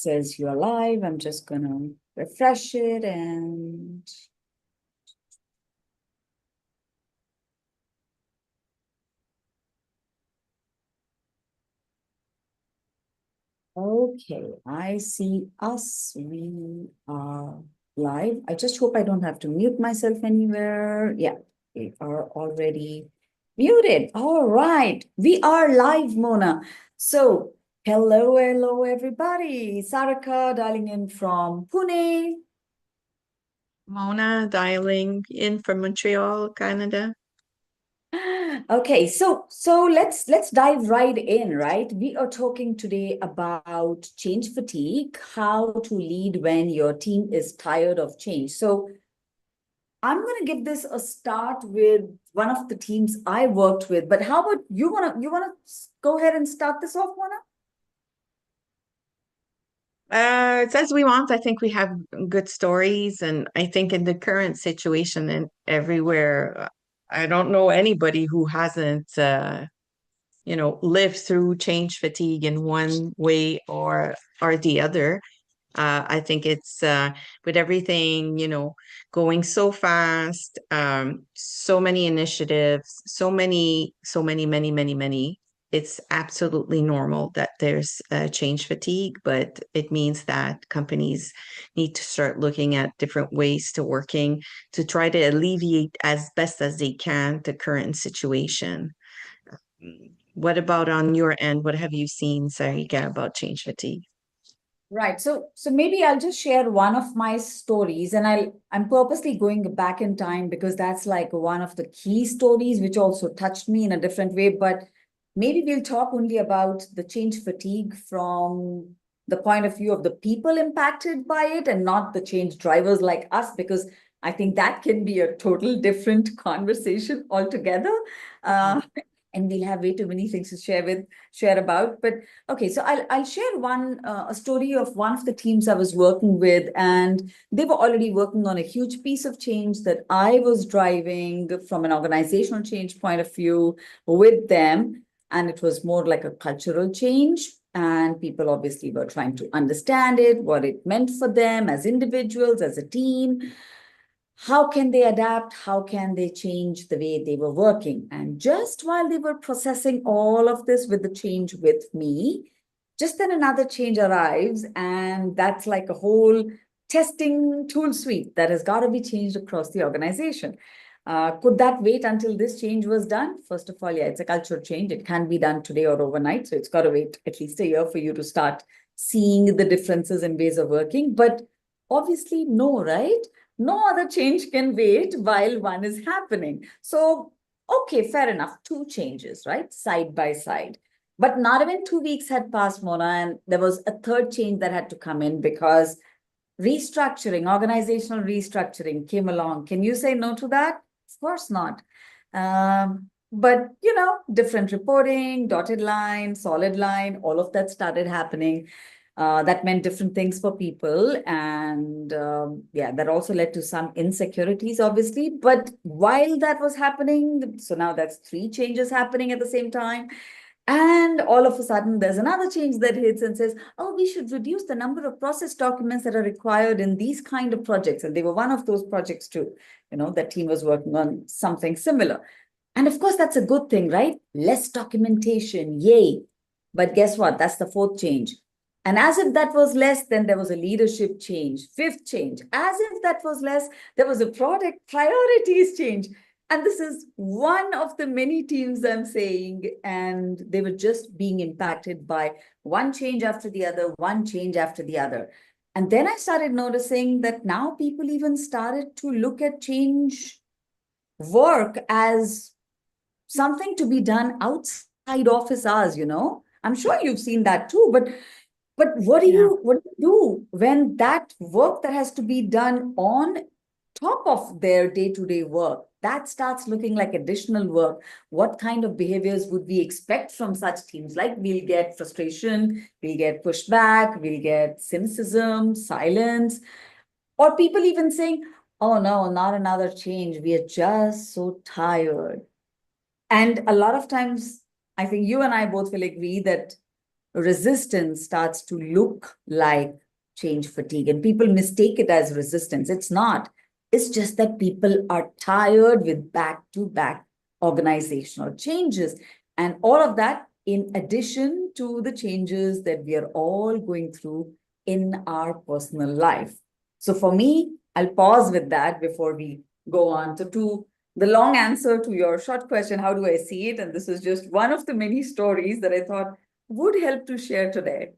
says you're live. I'm just gonna refresh it and okay, I see us. We are live. I just hope I don't have to mute myself anywhere. Yeah, we are already muted. All right, we are live, Mona. So, hello, everybody. Sarika dialing in from Pune. Mona dialing in from Montreal, Canada. Okay, so let's dive right in, right? We are talking today about change fatigue, how to lead when your team is tired of change. So I'm going to give this a start with one of the teams I worked with, but how about you wanna go ahead and start this off, Mona? It says we want. I think we have good stories, and I think in the current situation and everywhere, I don't know anybody who hasn't, lived through change fatigue in one way or the other. I think it's with everything, going so fast, so many initiatives, many. It's absolutely normal that there's change fatigue, but it means that companies need to start looking at different ways to working to try to alleviate as best as they can the current situation. What about on your end? What have you seen, Sarika, about change fatigue? Right. So maybe I'll just share one of my stories, and I'm purposely going back in time because that's like one of the key stories which also touched me in a different way. But maybe we'll talk only about the change fatigue from the point of view of the people impacted by it and not the change drivers like us, because I think that can be a total different conversation altogether. Uh, and we'll have way too many things to share about. But okay, so I'll share one a story of one of the teams I was working with, and they were already working on a huge piece of change that I was driving from an organizational change point of view with them, and it was more like a cultural change. And people obviously were trying to understand it, what it meant for them as individuals, as a team. How can they adapt? How can they change the way they were working? And just while they were processing all of this with the change with me, just then another change arrives, and that's like a whole testing tool suite that has got to be changed across the organization. Could that wait until this change was done? First of all, yeah, it's a cultural change. It can't be done today or overnight. So it's got to wait at least a year for you to start seeing the differences in ways of working. But obviously, no, right? No other change can wait while one is happening. So, okay, fair enough. Two changes, right? Side by side. But not even 2 weeks had passed, Mona, and there was a third change that had to come in because restructuring, organizational restructuring came along. Can you say no to that? Of course not. But, different reporting, dotted line, solid line, all of that started happening. That meant different things for people. And yeah, that also led to some insecurities, obviously. But while that was happening, so now that's three changes happening at the same time. And all of a sudden, there's another change that hits and says, oh, we should reduce the number of process documents that are required in these kind of projects. And they were one of those projects too. That team was working on something similar. And of course, that's a good thing, right? Less documentation, yay. But guess what? That's the fourth change. And as if that was less, then there was a leadership change. Fifth change. As if that was less, there was a product priorities change. And this is one of the many teams I'm saying, and they were just being impacted by one change after the other, one change after the other. And then I started noticing that now people even started to look at change work as something to be done outside office hours. I'm sure you've seen that too, but what do Yeah. you do when that work that has to be done on top of their day-to-day work, that starts looking like additional work? What kind of behaviors would we expect from such teams? Like, we'll get frustration, we'll get pushback, we'll get cynicism, silence, or people even saying, oh no, not another change. We are just so tired. And a lot of times, I think you and I both will agree that resistance starts to look like change fatigue, and people mistake it as resistance. It's not. It's just that people are tired with back-to-back organizational changes, and all of that in addition to the changes that we are all going through in our personal life. So for me, I'll pause with that before we go on to the long answer to your short question, how do I see it? And this is just one of the many stories that I thought would help to share today.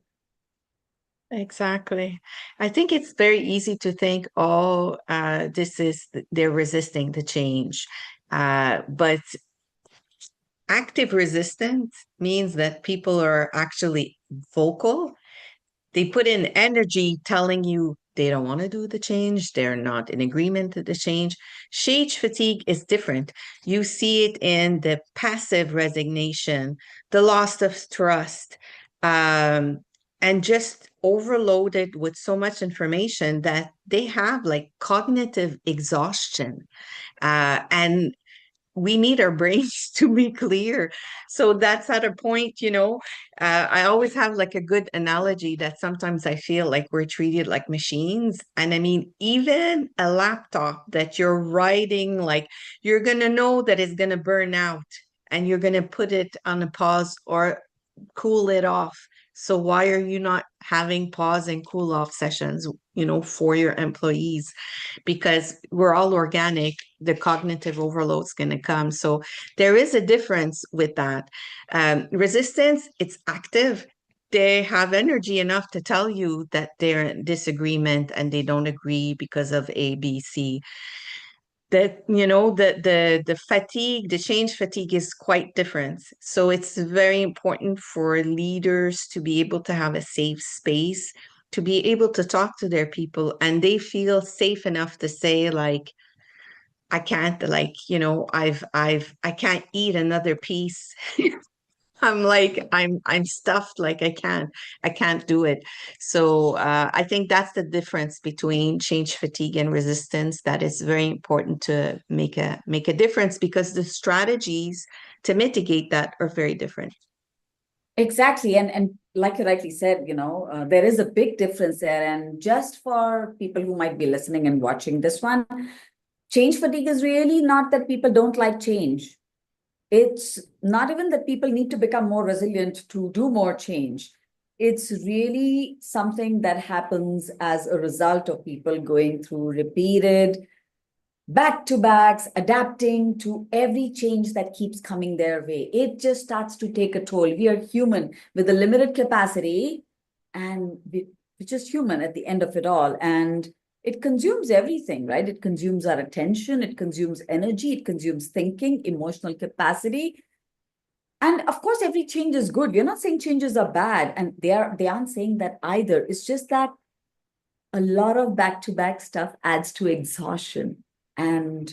Exactly. I think it's very easy to think, oh, they're resisting the change. But active resistance means that people are actually vocal. They put in energy telling you they don't want to do the change. They're not in agreement with the change. Change fatigue is different. You see it in the passive resignation, the loss of trust, and just overloaded with so much information that they have like cognitive exhaustion. And we need our brains to be clear. So that's at a point, I always have like a good analogy that sometimes I feel like we're treated like machines. And I mean, even a laptop that you're writing, like you're going to know that it's going to burn out and you're going to put it on a pause or cool it off. So why are you not having pause and cool off sessions, for your employees? Because we're all organic, the cognitive overload's going to come. So there is a difference with that. Resistance, it's active. They have energy enough to tell you that they're in disagreement and they don't agree because of A, B, C. That the fatigue, the change fatigue is quite different. So it's very important for leaders to be able to have a safe space, to be able to talk to their people, and they feel safe enough to say, like, I can't, like, I can't eat another piece. I'm like, I'm stuffed, like I can't do it. So I think that's the difference between change fatigue and resistance. That is very important to make a difference, because the strategies to mitigate that are very different. Exactly. And like you rightly said, there is a big difference there. And just for people who might be listening and watching this one, change fatigue is really not that people don't like change. It's not even that people need to become more resilient to do more change. It's really something that happens as a result of people going through repeated back-to-backs, adapting to every change that keeps coming their way. It just starts to take a toll. We are human with a limited capacity, and we're just human at the end of it all. And it consumes everything, right? It consumes our attention, it consumes energy, it consumes thinking, emotional capacity. And of course, every change is good. We're not saying changes are bad, and they aren't saying that either. It's just that a lot of back-to-back stuff adds to exhaustion. And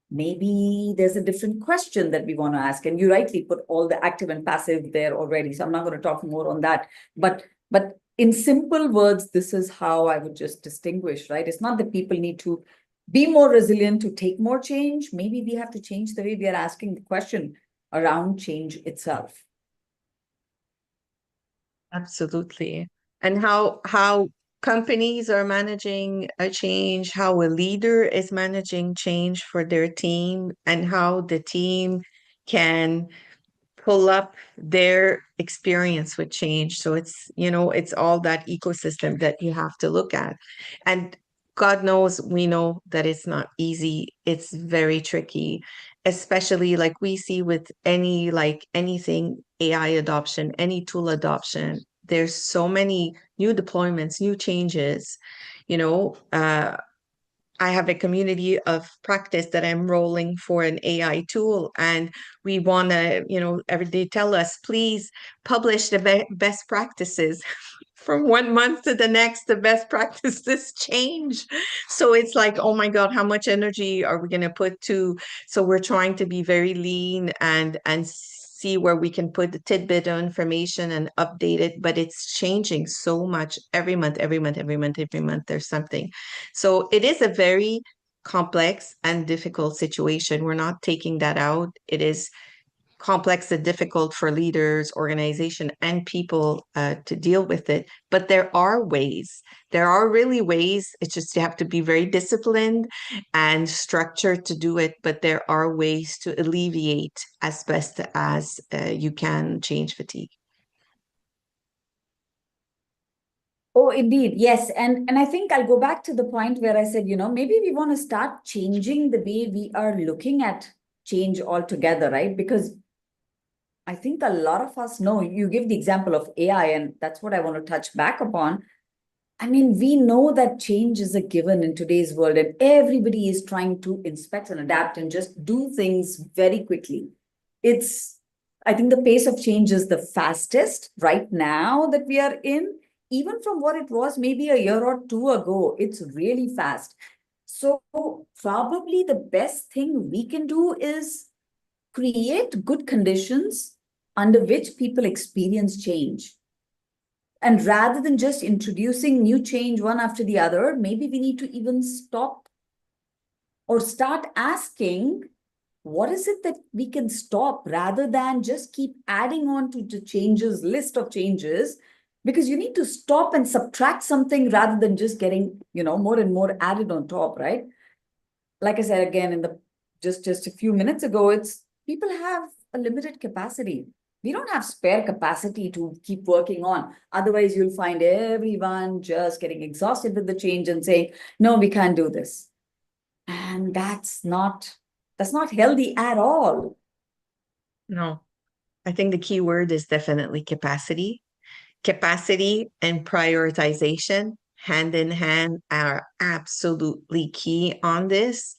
maybe there's a different question that we want to ask. And you rightly put all the active and passive there already. So I'm not going to talk more on that. But in simple words, this is how I would just distinguish, right? It's not that people need to be more resilient to take more change. Maybe we have to change the way we are asking the question around change itself. Absolutely. And how companies are managing a change, how a leader is managing change for their team, and how the team can pull up their experience with change. So it's all that ecosystem that you have to look at. And God knows, we know that it's not easy. It's very tricky, especially like we see with anything AI adoption, any tool adoption. There's so many new deployments, new changes, you know, uh, I have a community of practice that I'm rolling for an AI tool, and we want to, every day tell us, please publish the best practices. From 1 month to the next, the best practices change. So it's like, oh my God, how much energy are we going to put to? So we're trying to be very lean and see where we can put the tidbit of information and update it. But it's changing so much every month, every month, every month, every month. There's something. So it is a very complex and difficult situation. We're not taking that out. It is complex and difficult for leaders, organization, and people to deal with it. But there are ways. There are really ways. It's just you have to be very disciplined and structured to do it. But there are ways to alleviate as best as you can change fatigue. Oh, indeed. Yes. And I think I'll go back to the point where I said, maybe we want to start changing the way we are looking at change altogether, right? Because I think a lot of us know, you give the example of AI, and that's what I want to touch back upon. I mean, we know that change is a given in today's world, and everybody is trying to inspect and adapt and just do things very quickly. I think the pace of change is the fastest right now that we are in, even from what it was maybe a year or two ago. It's really fast. So, probably the best thing we can do is create good conditions under which people experience change. And rather than just introducing new change one after the other, maybe we need to even stop or start asking, what is it that we can stop rather than just keep adding on to the changes, list of changes, because you need to stop and subtract something rather than just getting, more and more added on top, right? Like I said, again, in the just a few minutes ago, it's people have a limited capacity. We don't have spare capacity to keep working on. Otherwise, you'll find everyone just getting exhausted with the change and saying, no, we can't do this. And that's not healthy at all. No, I think the key word is definitely capacity. Capacity and prioritization, hand in hand, are absolutely key on this.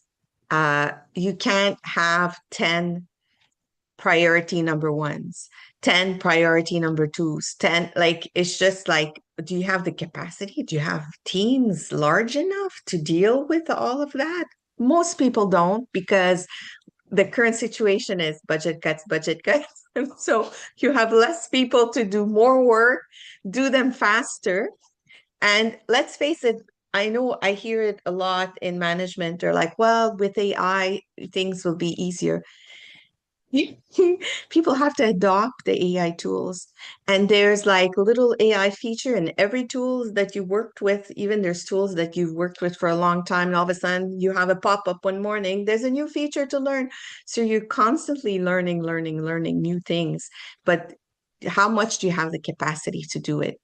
You can't have 10 priority number ones, 10 priority number twos, 10, like, it's just like, do you have the capacity? Do you have teams large enough to deal with all of that? Most people don't, because the current situation is budget cuts, budget cuts. And so you have less people to do more work, do them faster. And let's face it, I know I hear it a lot in management. They're like, well, with AI, things will be easier. People have to adopt the AI tools. And there's like little AI feature in every tool that you worked with. Even there's tools that you've worked with for a long time, and all of a sudden you have a pop-up one morning, there's a new feature to learn. So you're constantly learning new things. But how much do you have the capacity to do it?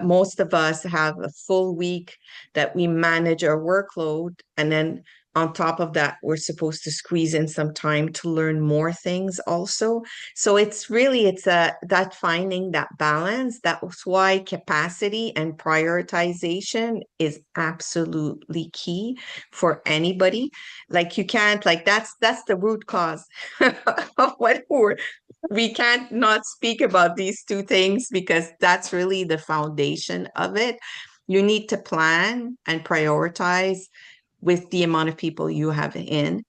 Most of us have a full week that we manage our workload, and then on top of that, we're supposed to squeeze in some time to learn more things also. So it's that finding that balance. That's why capacity and prioritization is absolutely key for anybody. Like, you can't, like, that's the root cause of we can't not speak about these two things, because that's really the foundation of it. You need to plan and prioritize with the amount of people you have in.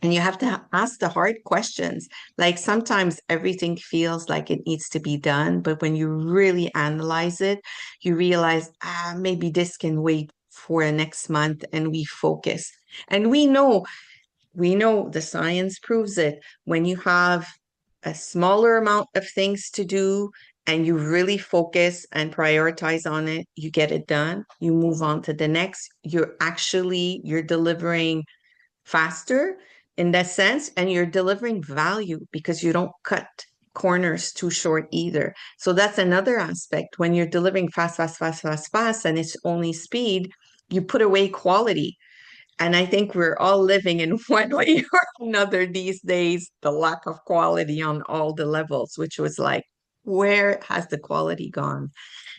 And you have to ask the hard questions. Like, sometimes everything feels like it needs to be done, but when you really analyze it, you realize, maybe this can wait for next month, and we focus. And we know the science proves it. When you have a smaller amount of things to do and you really focus and prioritize on it, you get it done, you move on to the next. You're delivering faster in that sense, and you're delivering value because you don't cut corners too short either. So that's another aspect. When you're delivering fast, and it's only speed, you put away quality. And I think we're all living in one way or another these days, the lack of quality on all the levels, which was like, where has the quality gone?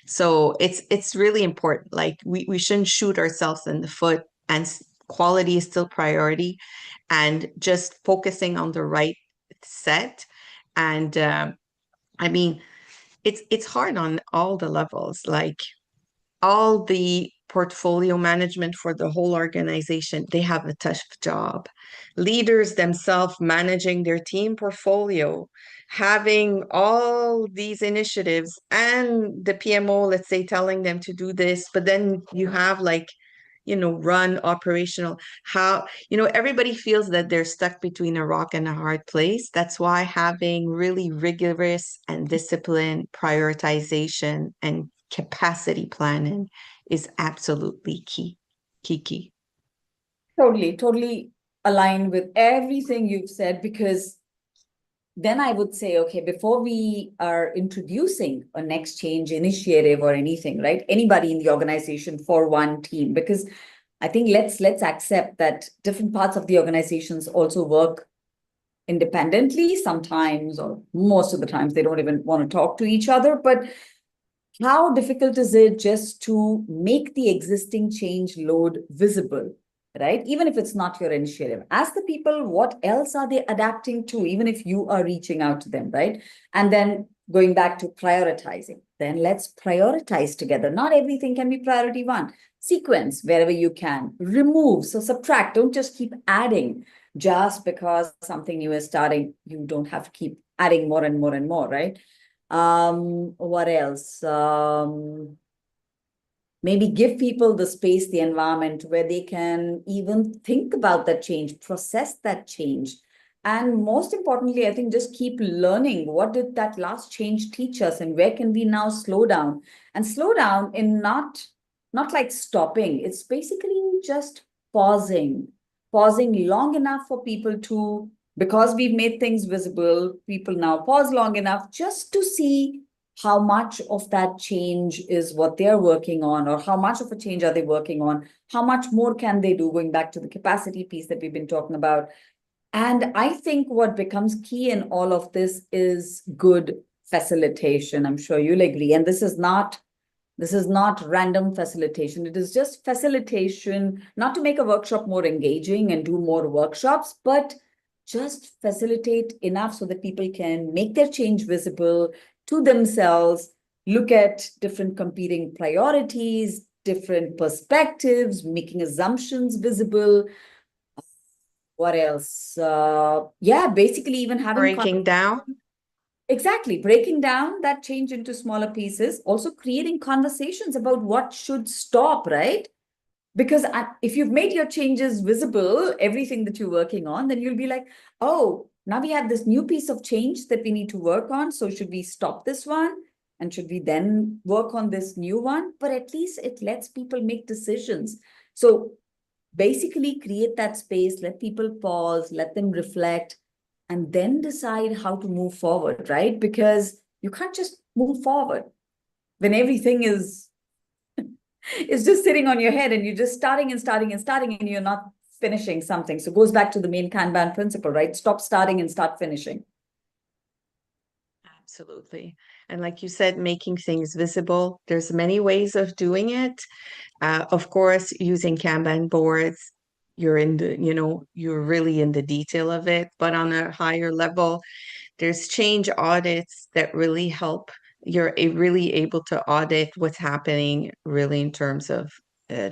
So it's really important. Like, we shouldn't shoot ourselves in the foot, and quality is still priority, and just focusing on the right set. And I mean, it's hard on all the levels. Like, all the portfolio management for the whole organization, they have a tough job. Leaders themselves managing their team portfolio, having all these initiatives, and the PMO, let's say, telling them to do this, but then you have like run operational. How, everybody feels that they're stuck between a rock and a hard place. That's why having really rigorous and disciplined prioritization and capacity planning is absolutely key. Key. Totally aligned with everything you've said, because then I would say, okay, before we are introducing a next change initiative or anything, right? Anybody in the organization for one team, because I think let's accept that different parts of the organizations also work independently sometimes, or most of the times they don't even want to talk to each other. But how difficult is it just to make the existing change load visible, right? Even if it's not your initiative, ask the people what else are they adapting to, even if you are reaching out to them, right? And then going back to prioritizing, then let's prioritize together. Not everything can be priority one. Sequence wherever you can, remove, so subtract, don't just keep adding. Just because something new is starting, you don't have to keep adding more and more and more, right? What else? Maybe give people the space, the environment where they can even think about that change, process that change. And most importantly, I think just keep learning. What did that last change teach us, and where can we now slow down? And slow down in not like stopping. It's basically just pausing, pausing long enough for people to, because we've made things visible, people now pause long enough just to see how much of that change is what they're working on, or how much of a change are they working on, how much more can they do, going back to the capacity piece that we've been talking about. And I think what becomes key in all of this is good facilitation. I'm sure you'll agree. And this is not random facilitation. It is just facilitation, not to make a workshop more engaging and do more workshops, but just facilitate enough so that people can make their change visible to themselves, look at different competing priorities, different perspectives, making assumptions visible. What else? Yeah, basically even having Breaking down. exactly, breaking down that change into smaller pieces, also creating conversations about what should stop, right? Because if you've made your changes visible, everything that you're working on, then you'll be like, oh, now we have this new piece of change that we need to work on. So should we stop this one? And should we then work on this new one? But at least it lets people make decisions. So basically create that space, let people pause, let them reflect, and then decide how to move forward, right? Because you can't just move forward when everything is it's just sitting on your head and you're just starting and starting and starting and you're not finishing something. So it goes back to the main Kanban principle, right? Stop starting and start finishing. Absolutely. And like you said, making things visible. There's many ways of doing it. Of course, using Kanban boards, you're really in the detail of it. But on a higher level, there's change audits that really help. You're really able to audit what's happening really in terms of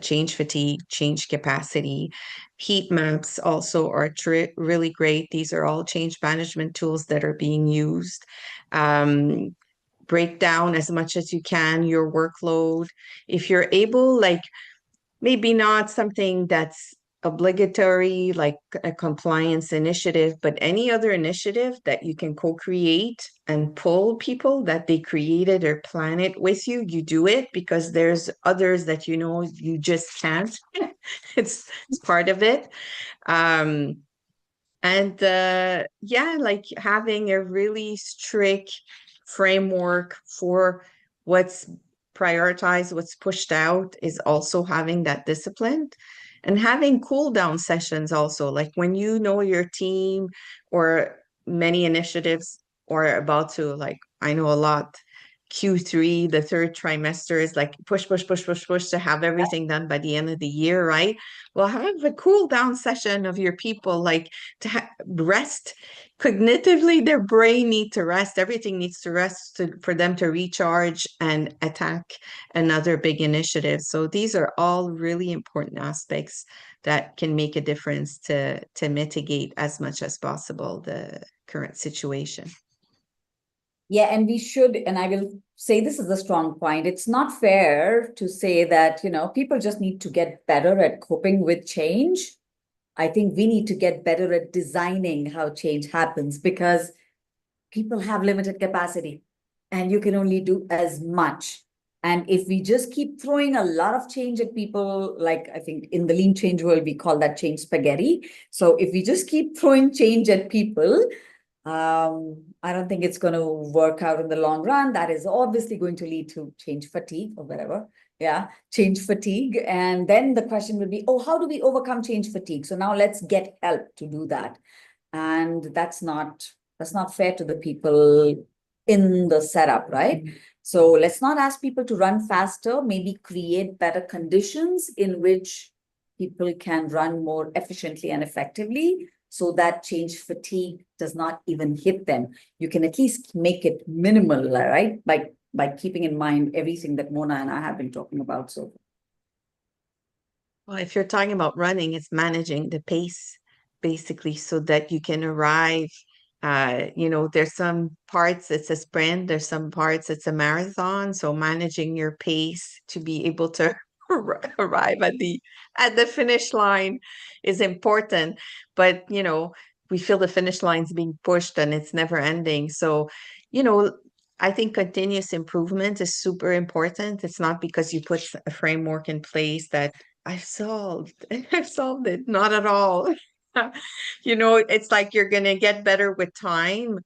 change fatigue, change capacity. Heat maps also are really great. These are all change management tools that are being used. Um, Break down as much as you can your workload. If you're able, like maybe not something that's obligatory, like a compliance initiative, but any other initiative that you can co-create and pull people that they created or plan it with you, you do it, because there's others that you just can't. It's part of it. Um, and yeah, like having a really strict framework for what's prioritized, what's pushed out, is also having that discipline. And having cool down sessions also, like when your team or many initiatives are about to, like, I know a lot, Q3, the third trimester is like push, push, push, push, push to have everything done by the end of the year, right? Well, have a cool down session of your people, like to rest cognitively. Their brain needs to rest. Everything needs to rest for them to recharge and attack another big initiative. So these are all really important aspects that can make a difference to mitigate as much as possible the current situation. Yeah, and we should, and I will say this is a strong point. It's not fair to say that, people just need to get better at coping with change. I think we need to get better at designing how change happens because people have limited capacity and you can only do as much. And if we just keep throwing a lot of change at people, like I think in the lean change world, we call that change spaghetti. So if we just keep throwing change at people, I don't think it's going to work out in the long run. That is obviously going to lead to change fatigue or whatever. Yeah, change fatigue. And then the question would be, oh, how do we overcome change fatigue? So now let's get help to do that. And that's not fair to the people in the setup, right? So let's not ask people to run faster, maybe create better conditions in which people can run more efficiently and effectively so that change fatigue does not even hit them. You can at least make it minimal, right? By keeping in mind everything that Mona and I have been talking about. So Well, if you're talking about running, it's managing the pace basically so that you can arrive. There's some parts it's a sprint, there's some parts it's a marathon. So managing your pace to be able to arrive at the finish line is important. But we feel the finish line's being pushed and it's never ending. So, you know, I think continuous improvement is super important. It's not because you put a framework in place that I've solved. I've solved it. Not at all. It's like you're going to get better with time,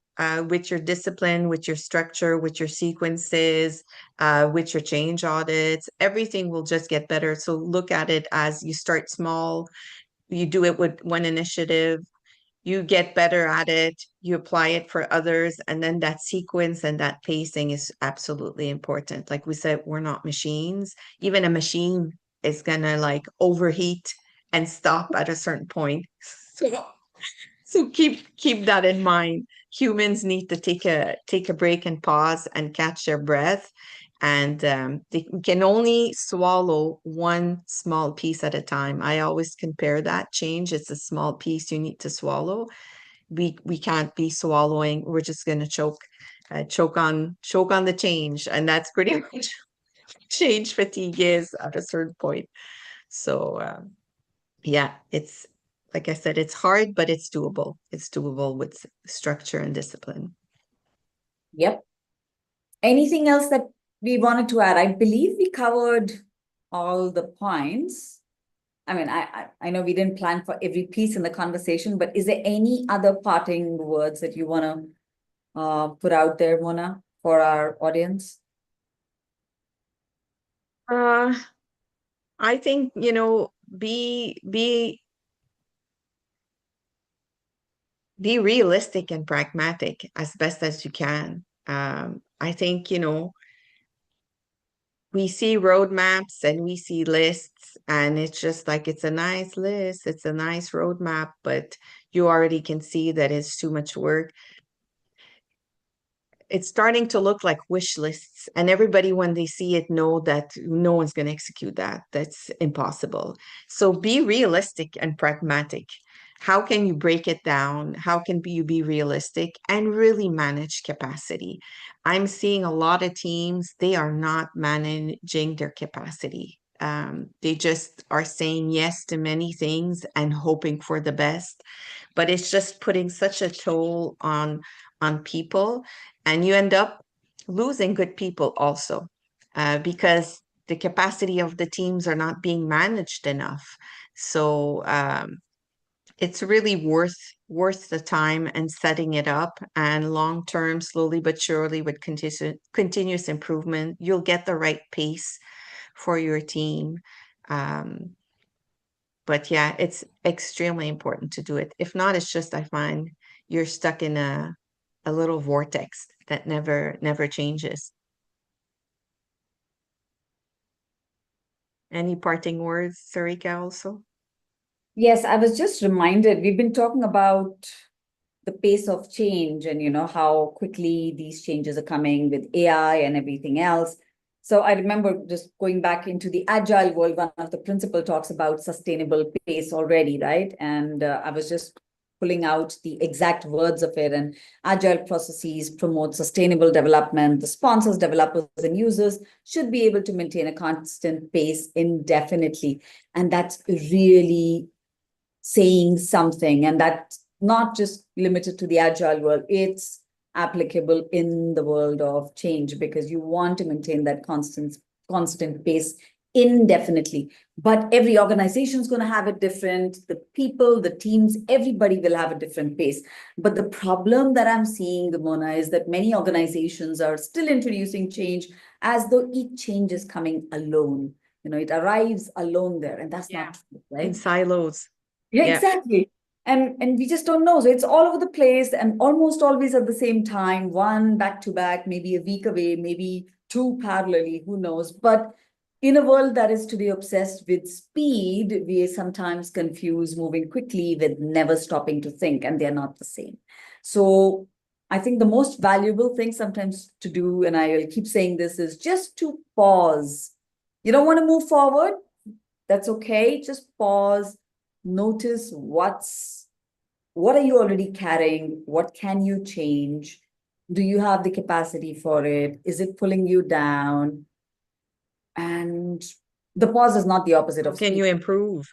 with your discipline, with your structure, with your sequences, with your change audits. Everything will just get better. So look at it as you start small, you do it with one initiative, you get better at it, you apply it for others, and then that sequence and that pacing is absolutely important. Like we said, we're not machines. Even a machine is gonna like overheat and stop at a certain point. So keep that in mind. Humans need to take a break and pause and catch their breath. And they can only swallow one small piece at a time. I always compare that change. It's a small piece you need to swallow. We can't be swallowing. We're just going to choke on the change, and that's pretty much change fatigue is at a certain point. So yeah, it's like I said, it's hard, but it's doable. It's doable with structure and discipline. yep. Anything else that we wanted to add? I believe we covered all the points. I mean, I know we didn't plan for every piece in the conversation, but is there any other parting words that you want to put out there, Mona, for our audience? Uh, I think, be realistic and pragmatic as best as you can. I think, we see roadmaps and we see lists, and it's just like it's a nice list, it's a nice roadmap, but you already can see that it's too much work. It's starting to look like wish lists, and everybody, when they see it, know that no one's going to execute that. That's impossible. So be realistic and pragmatic. How can you break it down? How can you be realistic and really manage capacity? I'm seeing a lot of teams, they are not managing their capacity. They just are saying yes to many things and hoping for the best, but it's just putting such a toll on people, and you end up losing good people also, because the capacity of the teams are not being managed enough. So it's really worth the time and setting it up, and long term, slowly but surely, with continuous improvement, you'll get the right pace for your team. Um, but yeah, it's extremely important to do it. If not, it's just, I find you're stuck in a little vortex that never changes. Any parting words, Sarika, also? Yes, I was just reminded, we've been talking about the pace of change and how quickly these changes are coming with AI and everything else. So I remember just going back into the agile world, one of the principal talks about sustainable pace already, right? And I was just pulling out the exact words of it. And agile processes promote sustainable development. The sponsors, developers, and users should be able to maintain a constant pace indefinitely. And that's really saying something. And that's not just limited to the agile world. It's applicable in the world of change, because you want to maintain that constant pace indefinitely. But every organization is going to have it different. The people, the teams, everybody will have a different pace. But the problem that I'm seeing, Mona, is that many organizations are still introducing change as though each change is coming alone. It arrives alone there, and that's not true, right? In silos. Yeah, exactly. And we just don't know. So it's all over the place and almost always at the same time, one back to back, maybe a week away, maybe two parallelly, who knows? But in a world that is today obsessed with speed, we sometimes confuse moving quickly with never stopping to think, and they're not the same. So I think the most valuable thing sometimes to do, and I will keep saying this, is just to pause. You don't want to move forward? That's okay. Just pause. Notice what are you already carrying? What can you change? Do you have the capacity for it? Is it pulling you down? And the pause is not the opposite of Can speed. you improve?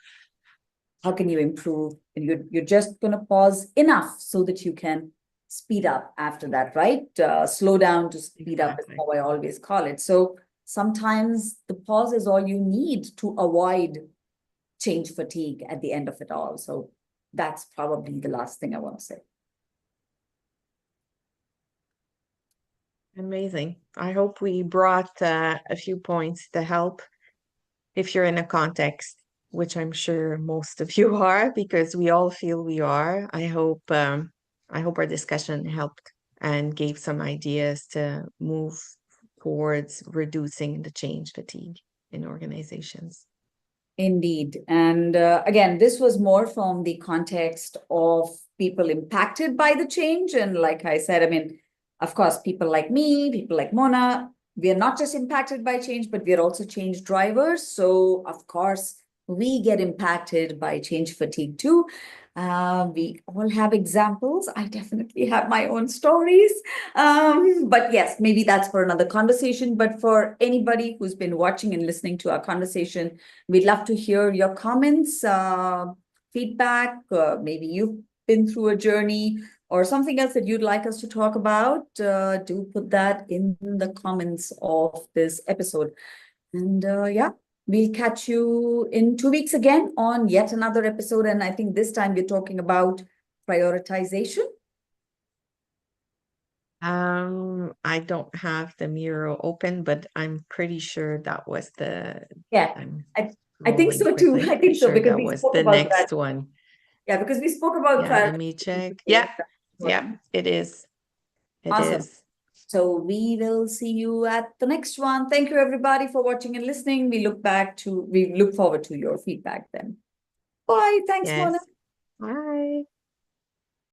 How can you improve? And you're just going to pause enough so that you can speed up after that, right? Slow down to speed up is how I always call it. So sometimes the pause is all you need to avoid change fatigue at the end of it all. So that's probably the last thing I want to say. Amazing. I hope we brought a few points to help if you're in a context, which I'm sure most of you are, because we all feel we are. I hope our discussion helped and gave some ideas to move towards reducing the change fatigue in organizations. Indeed. And again, this was more from the context of people impacted by the change. And like I said, I mean, of course, people like me, people like Mona, we are not just impacted by change, but we are also change drivers. So of course, we get impacted by change fatigue too. We all have examples. I definitely have my own stories. But yes, maybe that's for another conversation. But for anybody who's been watching and listening to our conversation, we'd love to hear your comments, feedback. Maybe you've been through a journey or something else that you'd like us to talk about. Do put that in the comments of this episode. And yeah, we'll catch you in 2 weeks again on yet another episode. And I think this time we're talking about prioritization. I don't have the Miro open, but I'm pretty sure that was the. Yeah, I think so too. I think so, because that we was spoke the about next that. one. Yeah, because we spoke about Yeah, let me check. Yeah, it is. It awesome. is. So we will see you at the next one. Thank you, everybody, for watching and listening. We look forward to your feedback then. Bye. Thanks, Mona. Bye.